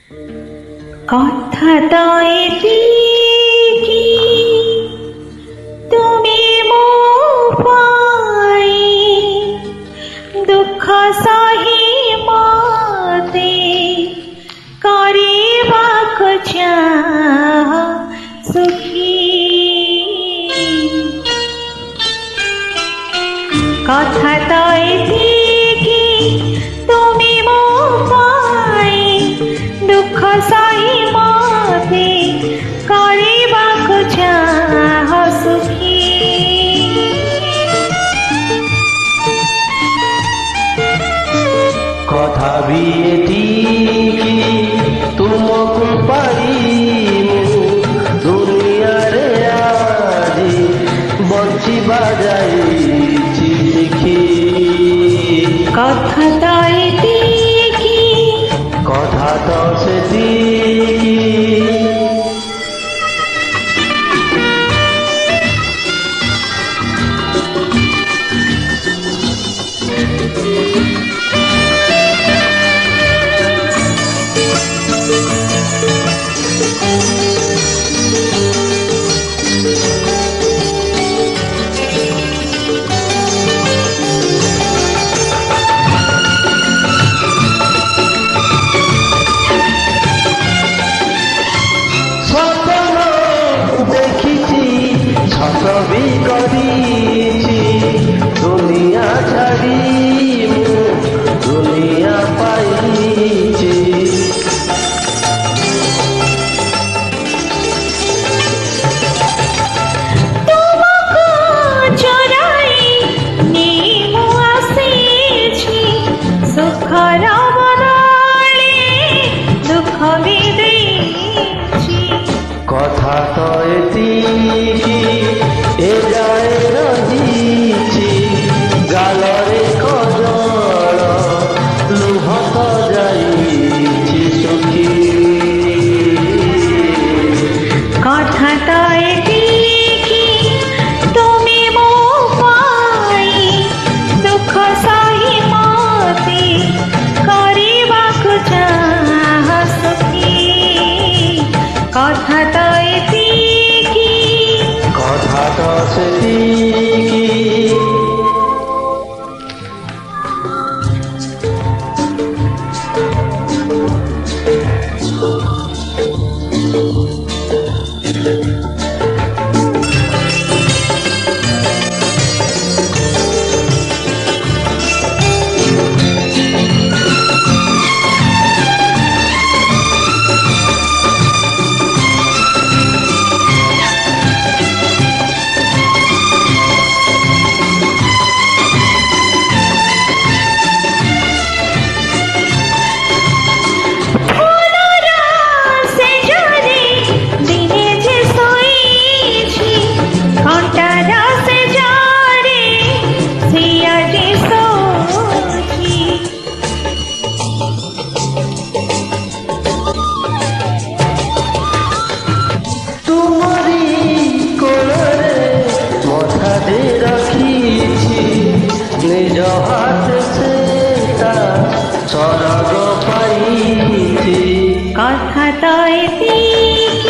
কথা তো এটিকি তুমি ମୋ ପାଇଁ ଦୁଃଖ ସହି ମତେ କରିବାକୁ ଚାହ ସୁଖୀ। କଥା ତ ଏତିକି তুমি ମୋ ପାଇଁ ଦୁଃଖ ସହି ମତେ କରିବାକୁ ଚାହ ସୁଖୀ। କଥା ବି ଏତିକି ତୁମକୁ ପାଇ ମୁଁ ଦୁନିଆରେ ଆଜି ବଞ୍ଚିବା ଯାଇଛି ଶିଖି। କଥା ତ ଏତିକି କଥା ତ ସେତିକି সবই করিছি দুনিয়া ছাড়ি ମୁଁ দুনিয়া পাইছি। তোমাকে চোরাই নেই ମୁଁ ଆସିଛି ସୁଖର ବଦଳେ ଦୁଃଖ ବି ଦେଇଛି। କଥା ତ ଏତିକି ଏ ଯାଏ ରହିଛି ଗାଲରେ କଜଳ ଲୁହ ତ ଯାଇଛି ସୁଖୀ। কথা ତ ଏତିକି তুমি ମୋ ପାଇଁ ଦୁଃଖ ସହି ମତେ କରିବାକୁ ଚାହ ସୁଖୀ। କଥା ତ ଏତିକି କଥା ତ ସେତିକି নিজ হাতে সেটা স্বর্গ পাইছি। কথা তো এতিকি